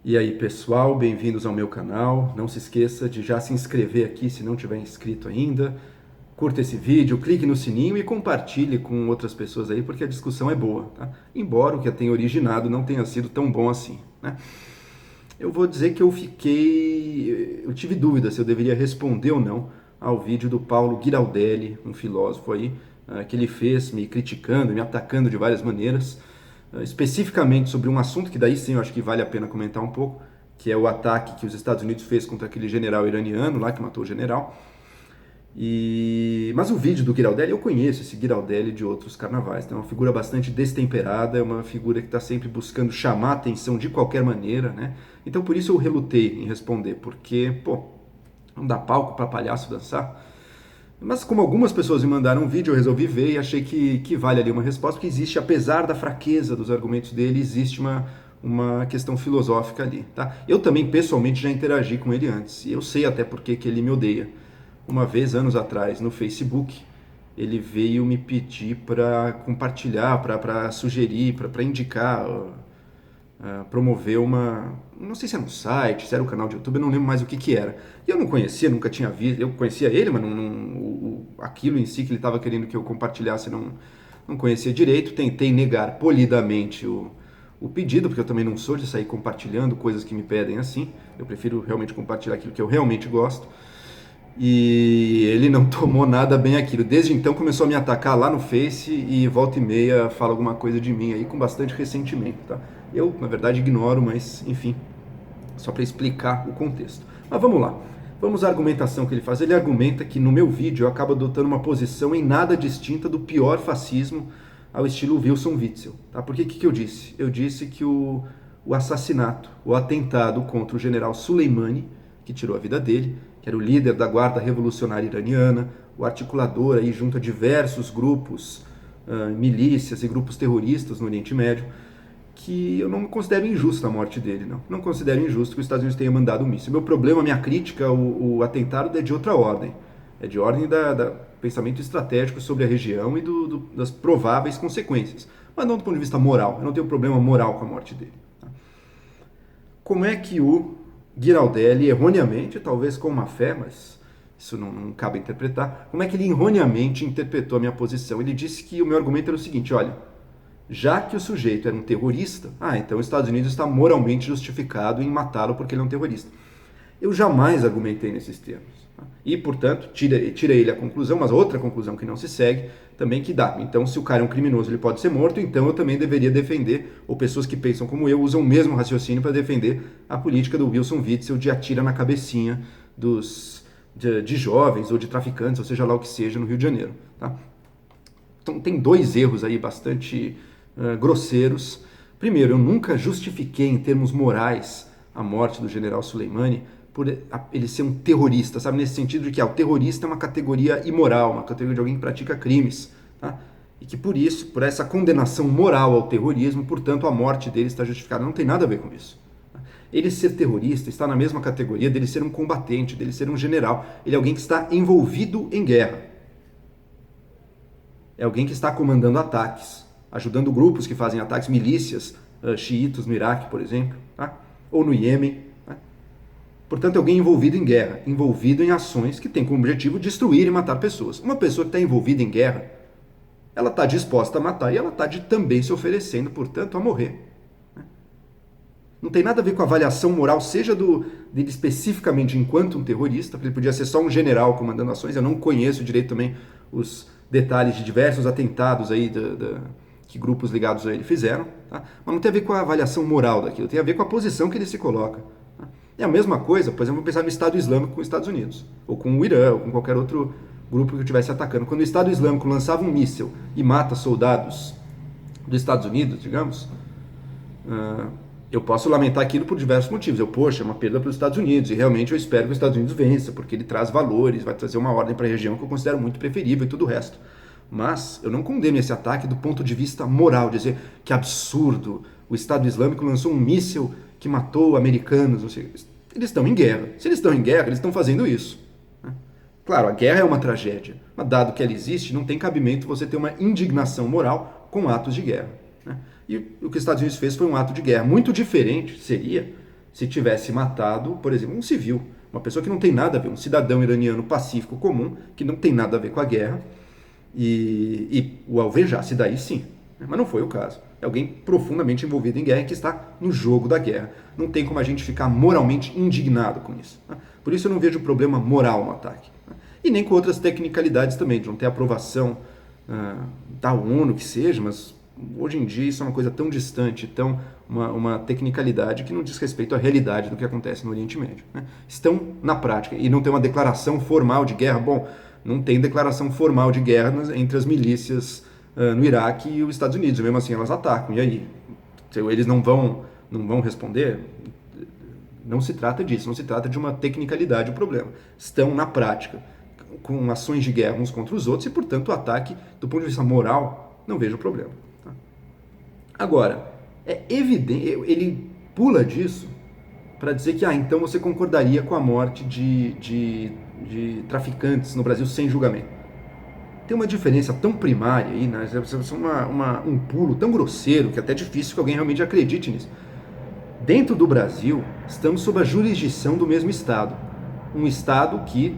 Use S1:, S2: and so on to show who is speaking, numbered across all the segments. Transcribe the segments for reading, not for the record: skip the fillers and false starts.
S1: E aí pessoal, bem-vindos ao meu canal. Não se esqueça de já se inscrever aqui se não tiver inscrito ainda. Curta esse vídeo, clique no sininho e compartilhe com outras pessoas aí, porque a discussão é boa, tá? Embora o que a tenha originado não tenha sido tão bom assim, né? Eu vou dizer que eu tive dúvida se eu deveria responder ou não ao vídeo do Paulo Ghirardelli, um filósofo aí, que ele fez me criticando, me atacando de várias maneiras, especificamente sobre um assunto que daí sim eu acho que vale a pena comentar um pouco, que é o ataque que os Estados Unidos fez contra aquele general iraniano lá que matou o general. Mas o vídeo do Ghirardelli, eu conheço esse Ghirardelli de outros carnavais, é uma figura bastante destemperada, é uma figura que está sempre buscando chamar a atenção de qualquer maneira, né? Então por isso eu relutei em responder, porque, não dá palco para palhaço dançar. Mas como algumas pessoas me mandaram um vídeo, eu resolvi ver e achei que vale ali uma resposta, porque existe, apesar da fraqueza dos argumentos dele, existe uma questão filosófica ali, tá? Eu também, pessoalmente, já interagi com ele antes, e eu sei até por que ele me odeia. Uma vez, anos atrás, no Facebook, ele veio me pedir para compartilhar, para sugerir, para indicar, promover não sei se era um site, se era um canal de YouTube, eu não lembro mais o que era. E eu não conhecia, nunca tinha visto, eu conhecia ele, mas aquilo em si que ele estava querendo que eu compartilhasse, não conhecia direito. Tentei negar polidamente o pedido, porque eu também não sou de sair compartilhando coisas que me pedem assim, eu prefiro realmente compartilhar aquilo que eu realmente gosto. E ele não tomou nada bem aquilo. Desde então começou a me atacar lá no Face e volta e meia fala alguma coisa de mim aí com bastante ressentimento, tá? Eu, na verdade, ignoro, mas enfim, só para explicar o contexto. Mas vamos lá. Vamos à argumentação que ele faz. Ele argumenta que no meu vídeo eu acabo adotando uma posição em nada distinta do pior fascismo ao estilo Wilson Witzel, tá? Porque que eu disse? Eu disse que o assassinato, o atentado contra o general Soleimani, que tirou a vida dele, que era o líder da Guarda Revolucionária Iraniana, o articulador aí junto a diversos grupos, milícias e grupos terroristas no Oriente Médio, que eu não considero injusto a morte dele, não. Não considero injusto que os Estados Unidos tenham mandado um míssil. Meu problema, minha crítica, o atentado é de outra ordem. É de ordem da pensamento estratégico sobre a região e das prováveis consequências. Mas não do ponto de vista moral. Eu não tenho problema moral com a morte dele. Tá? Como é que o Ghirardelli, erroneamente, talvez com má fé, mas isso não cabe interpretar, como é que ele erroneamente interpretou a minha posição? Ele disse que o meu argumento era o seguinte: olha, já que o sujeito era um terrorista, então os Estados Unidos está moralmente justificado em matá-lo porque ele é um terrorista. Eu jamais argumentei nesses termos. E, portanto, tira ele a conclusão, mas outra conclusão que não se segue, também que dá. Então, se o cara é um criminoso, ele pode ser morto, então eu também deveria defender, ou pessoas que pensam como eu, usam o mesmo raciocínio para defender a política do Wilson Witzel de atira na cabecinha de jovens ou de traficantes, ou seja lá o que seja, no Rio de Janeiro. Tá? Então, tem dois erros aí bastante grosseiros. Primeiro, eu nunca justifiquei em termos morais a morte do general Soleimani por ele ser um terrorista, sabe? Nesse sentido de que o terrorista é uma categoria imoral, uma categoria de alguém que pratica crimes, tá? E que por isso, por essa condenação moral ao terrorismo, portanto a morte dele está justificada. Não tem nada a ver com isso. Tá? Ele ser terrorista está na mesma categoria dele ser um combatente, dele ser um general. Ele é alguém que está envolvido em guerra. É alguém que está comandando ataques, ajudando grupos que fazem ataques, milícias xiitas no Iraque, por exemplo, tá? Ou no Iêmen. Portanto, é alguém envolvido em guerra, envolvido em ações que têm como objetivo destruir e matar pessoas. Uma pessoa que está envolvida em guerra, ela está disposta a matar e ela está também se oferecendo, portanto, a morrer. Não tem nada a ver com a avaliação moral, seja dele especificamente enquanto um terrorista, porque ele podia ser só um general comandando ações. Eu não conheço direito também os detalhes de diversos atentados aí que grupos ligados a ele fizeram, tá? Mas não tem a ver com a avaliação moral daquilo, tem a ver com a posição que ele se coloca. É a mesma coisa, por exemplo, pensar no Estado Islâmico com os Estados Unidos, ou com o Irã, ou com qualquer outro grupo que estivesse atacando. Quando o Estado Islâmico lançava um míssil e mata soldados dos Estados Unidos, digamos, eu posso lamentar aquilo por diversos motivos. Poxa, é uma perda para os Estados Unidos, e realmente eu espero que os Estados Unidos vença, porque ele traz valores, vai trazer uma ordem para a região que eu considero muito preferível e tudo o resto. Mas eu não condeno esse ataque do ponto de vista moral, dizer que absurdo, o Estado Islâmico lançou um míssil que matou americanos, não sei. Eles estão em guerra. Se eles estão em guerra, eles estão fazendo isso. Claro, a guerra é uma tragédia, mas dado que ela existe, não tem cabimento você ter uma indignação moral com atos de guerra. E o que os Estados Unidos fez foi um ato de guerra. Muito diferente seria se tivesse matado, por exemplo, um civil, uma pessoa que não tem nada a ver, um cidadão iraniano pacífico comum, que não tem nada a ver com a guerra, e o alvejasse, daí sim. Mas não foi o caso. É alguém profundamente envolvido em guerra que está no jogo da guerra. Não tem como a gente ficar moralmente indignado com isso. Por isso eu não vejo problema moral no ataque. E nem com outras tecnicalidades também, de não ter aprovação da ONU, que seja, mas hoje em dia isso é uma coisa tão distante, tão uma tecnicalidade que não diz respeito à realidade do que acontece no Oriente Médio. Estão na prática, e não tem uma declaração formal de guerra. Bom, não tem declaração formal de guerra entre as milícias no Iraque e os Estados Unidos, mesmo assim elas atacam, e aí? Eles não vão responder? Não se trata disso, não se trata de uma tecnicalidade o problema. Estão na prática, com ações de guerra uns contra os outros, e portanto o ataque, do ponto de vista moral, não vejo problema. Tá? Agora, é evidente, ele pula disso para dizer que, então você concordaria com a morte de traficantes no Brasil sem julgamento. Tem uma diferença tão primária aí, né? Um pulo tão grosseiro que é até difícil que alguém realmente acredite nisso. Dentro do Brasil, estamos sob a jurisdição do mesmo Estado. Um Estado que,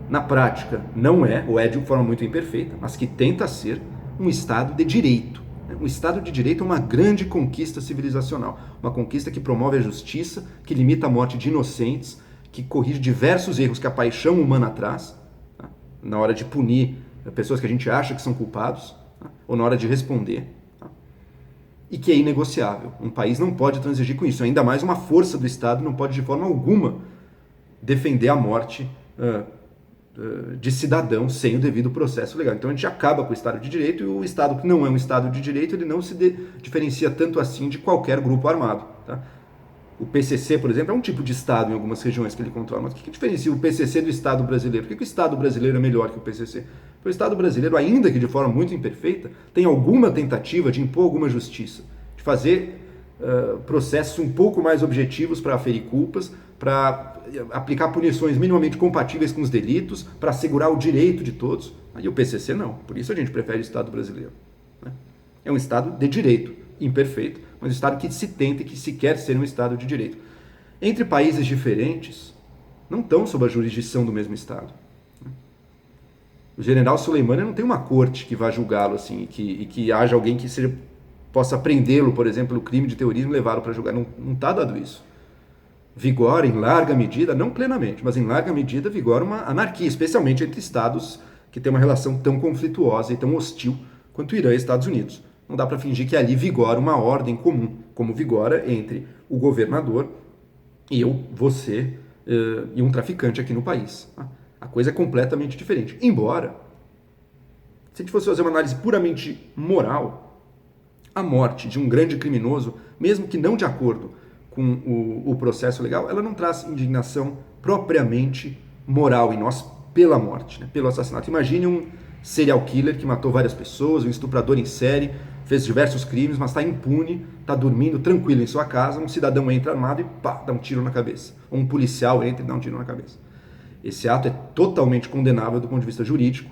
S1: na prática, não é, ou é de forma muito imperfeita, mas que tenta ser um Estado de direito. Um Estado de direito é uma grande conquista civilizacional. Uma conquista que promove a justiça, que limita a morte de inocentes, que corrige diversos erros que a paixão humana traz, tá? Na hora de punir pessoas que a gente acha que são culpados, tá? Ou na hora de responder, tá? E que é inegociável. Um país não pode transigir com isso. Ainda mais uma força do Estado não pode de forma alguma defender a morte de cidadão sem o devido processo legal. Então a gente acaba com o Estado de Direito, e o Estado que não é um Estado de Direito, ele não se diferencia tanto assim de qualquer grupo armado. Tá? O PCC, por exemplo, é um tipo de Estado em algumas regiões que ele controla. Mas o que diferencia o PCC do Estado brasileiro? Por que o Estado brasileiro é melhor que o PCC? Porque o Estado brasileiro, ainda que de forma muito imperfeita, tem alguma tentativa de impor alguma justiça, de fazer processos um pouco mais objetivos para aferir culpas, para aplicar punições minimamente compatíveis com os delitos, para assegurar o direito de todos. Aí o PCC não. Por isso a gente prefere o Estado brasileiro. Né? É um Estado de direito, imperfeito, mas um Estado que se tenta e que se quer ser um Estado de direito. Entre países diferentes, não estão sob a jurisdição do mesmo Estado. O general Soleimani não tem uma corte que vá julgá-lo assim, e que haja alguém que possa prendê-lo, por exemplo, pelo crime de terrorismo e levá-lo para julgar. Não está dado isso. Vigora em larga medida, não plenamente, mas em larga medida vigora uma anarquia, especialmente entre estados que têm uma relação tão conflituosa e tão hostil quanto Irã e Estados Unidos. Não dá para fingir que ali vigora uma ordem comum, como vigora entre o governador e você e um traficante aqui no país. A coisa é completamente diferente. Embora, se a gente fosse fazer uma análise puramente moral, a morte de um grande criminoso, mesmo que não de acordo com o processo legal, ela não traz indignação propriamente moral em nós pela morte, né? Pelo assassinato. Imagine um serial killer que matou várias pessoas, um estuprador em série, fez diversos crimes, mas está impune, está dormindo tranquilo em sua casa, um cidadão entra armado e pá, dá um tiro na cabeça. Ou um policial entra e dá um tiro na cabeça. Esse ato é totalmente condenável do ponto de vista jurídico,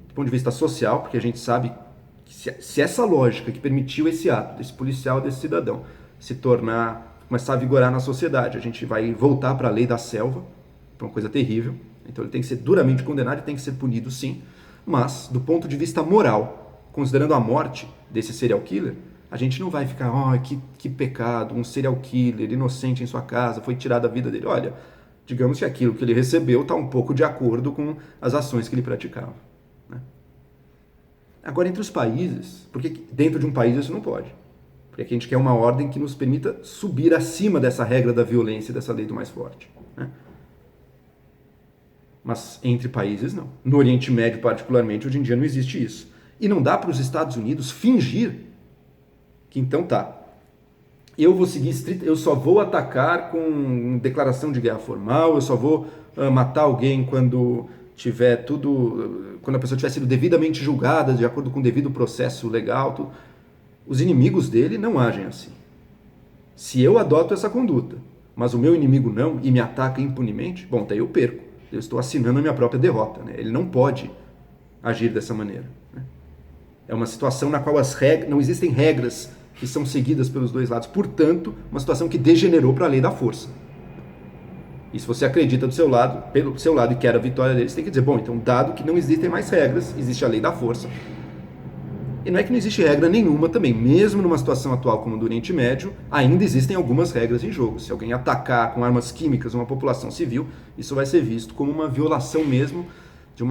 S1: do ponto de vista social, porque a gente sabe que se essa lógica que permitiu esse ato, desse policial, desse cidadão, começar a vigorar na sociedade, a gente vai voltar para a lei da selva, para uma coisa terrível. Então ele tem que ser duramente condenado e tem que ser punido, sim. Mas, do ponto de vista moral, considerando a morte desse serial killer, a gente não vai ficar, que pecado, um serial killer inocente em sua casa, foi tirada a vida dele. Olha, digamos que aquilo que ele recebeu está um pouco de acordo com as ações que ele praticava. Né? Agora, entre os países, porque dentro de um país isso não pode. Porque aqui a gente quer uma ordem que nos permita subir acima dessa regra da violência, dessa lei do mais forte. Né? Mas entre países, não. No Oriente Médio, particularmente, hoje em dia não existe isso. E não dá para os Estados Unidos fingir que então tá. Eu só vou atacar com declaração de guerra formal, eu só vou matar alguém quando a pessoa tiver sido devidamente julgada, de acordo com o devido processo legal. Tudo. Os inimigos dele não agem assim. Se eu adoto essa conduta, mas o meu inimigo não e me ataca impunemente, bom, daí eu perco. Eu estou assinando a minha própria derrota. Né? Ele não pode agir dessa maneira. Né? É uma situação na qual não existem regras que são seguidas pelos dois lados. Portanto, uma situação que degenerou para a lei da força. E se você acredita do seu lado, pelo seu lado, e quer a vitória deles, tem que dizer, bom, então dado que não existem mais regras, existe a lei da força. E não é que não existe regra nenhuma também, mesmo numa situação atual como do Oriente Médio, ainda existem algumas regras em jogo. Se alguém atacar com armas químicas uma população civil, isso vai ser visto como uma violação mesmo de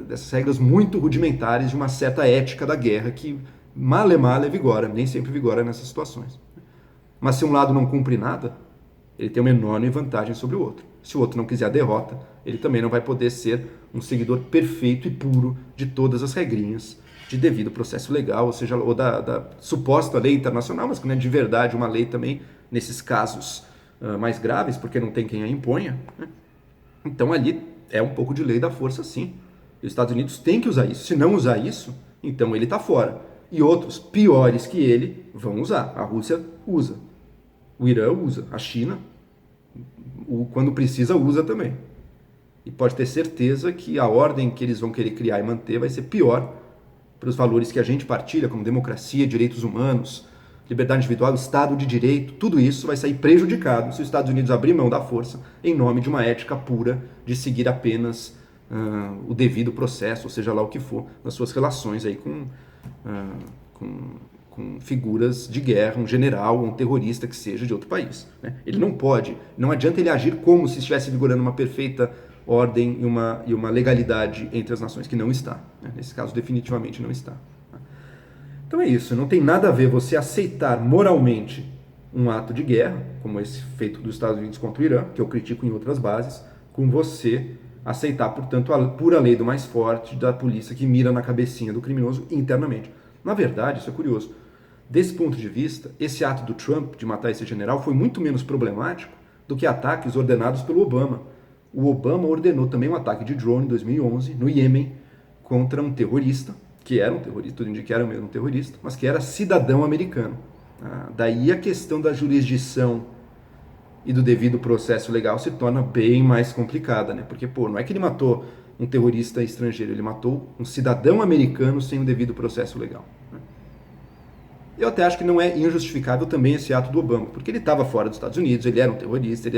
S1: dessas regras muito rudimentares de uma certa ética da guerra que male vigora, nem sempre vigora nessas situações. Mas se um lado não cumpre nada, ele tem uma enorme vantagem sobre o outro. Se o outro não quiser a derrota, ele também não vai poder ser um seguidor perfeito e puro de todas as regrinhas de devido processo legal, ou seja, ou da suposta lei internacional, mas que não é de verdade uma lei também nesses casos mais graves, porque não tem quem a imponha. Né? Então ali é um pouco de lei da força, sim. E os Estados Unidos têm que usar isso. Se não usar isso, então ele está fora. E outros piores que ele vão usar. A Rússia usa. O Irã usa. A China, quando precisa, usa também. E pode ter certeza que a ordem que eles vão querer criar e manter vai ser pior para os valores que a gente partilha, como democracia, direitos humanos, liberdade individual, Estado de Direito. Tudo isso vai sair prejudicado se os Estados Unidos abrir mão da força em nome de uma ética pura de seguir apenas o devido processo, ou seja lá o que for, nas suas relações aí com figuras de guerra, um general, um terrorista que seja de outro país. Né? Ele não pode, não adianta ele agir como se estivesse vigorando uma perfeita ordem e uma legalidade entre as nações, que não está. Né? Nesse caso, definitivamente não está. Então é isso, não tem nada a ver você aceitar moralmente um ato de guerra, como esse feito dos Estados Unidos contra o Irã, que eu critico em outras bases, com você aceitar, portanto, a pura lei do mais forte, da polícia que mira na cabecinha do criminoso internamente. Na verdade, isso é curioso, desse ponto de vista, esse ato do Trump de matar esse general foi muito menos problemático do que ataques ordenados pelo Obama. O Obama ordenou também um ataque de drone em 2011, no Iêmen, contra um terrorista, que era um terrorista, tudo indica que era mesmo um terrorista, mas que era cidadão americano. Daí a questão da jurisdição e do devido processo legal se torna bem mais complicada, né? Porque, não é que ele matou um terrorista estrangeiro, ele matou um cidadão americano sem o devido processo legal. Né? Eu até acho que não é injustificável também esse ato do Obama, porque ele estava fora dos Estados Unidos, ele era um terrorista,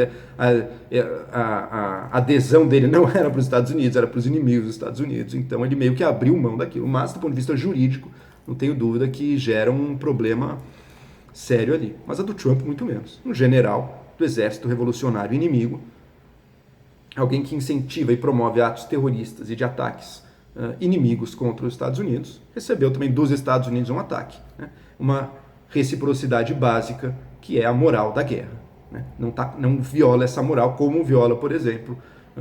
S1: a adesão dele não era para os Estados Unidos, era para os inimigos dos Estados Unidos, então ele meio que abriu mão daquilo, mas do ponto de vista jurídico, não tenho dúvida que gera um problema sério ali. Mas a do Trump, muito menos. Um general do exército revolucionário inimigo, alguém que incentiva e promove atos terroristas e de ataques inimigos contra os Estados Unidos, recebeu também dos Estados Unidos um ataque. Né? Uma reciprocidade básica, que é a moral da guerra. Né? Não viola essa moral, como viola, por exemplo,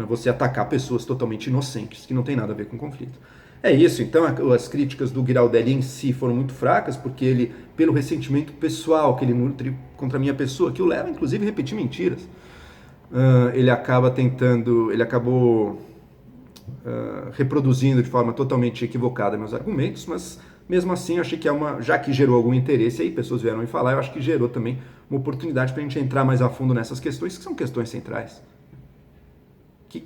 S1: você atacar pessoas totalmente inocentes, que não tem nada a ver com conflito. É isso, então as críticas do Giraldelli em si foram muito fracas, porque ele, pelo ressentimento pessoal que ele nutre contra a minha pessoa, que o leva, inclusive, a repetir mentiras, ele acabou reproduzindo de forma totalmente equivocada meus argumentos, mas mesmo assim, eu achei que já que gerou algum interesse, aí pessoas vieram me falar, eu acho que gerou também uma oportunidade para a gente entrar mais a fundo nessas questões, que são questões centrais. Que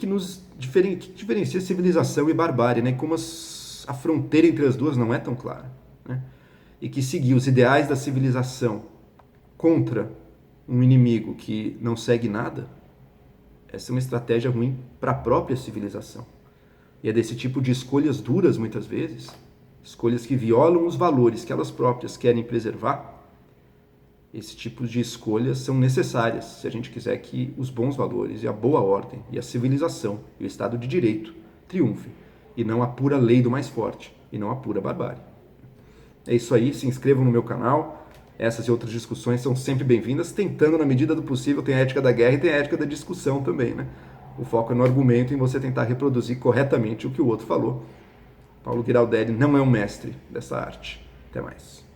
S1: diferencia civilização e barbárie, né? Como a fronteira entre as duas não é tão clara. Né? E que seguir os ideais da civilização contra um inimigo que não segue nada, essa é uma estratégia ruim para a própria civilização. E é desse tipo de escolhas duras, muitas vezes, escolhas que violam os valores que elas próprias querem preservar, esse tipo de escolhas são necessárias se a gente quiser que os bons valores e a boa ordem e a civilização e o Estado de Direito triunfem, e não a pura lei do mais forte, e não a pura barbárie. É isso aí, se inscrevam no meu canal, essas e outras discussões são sempre bem-vindas, tentando na medida do possível, tem a ética da guerra e tem a ética da discussão também, né? O foco é no argumento, em você tentar reproduzir corretamente o que o outro falou. Paulo Giraldelli não é um mestre dessa arte. Até mais.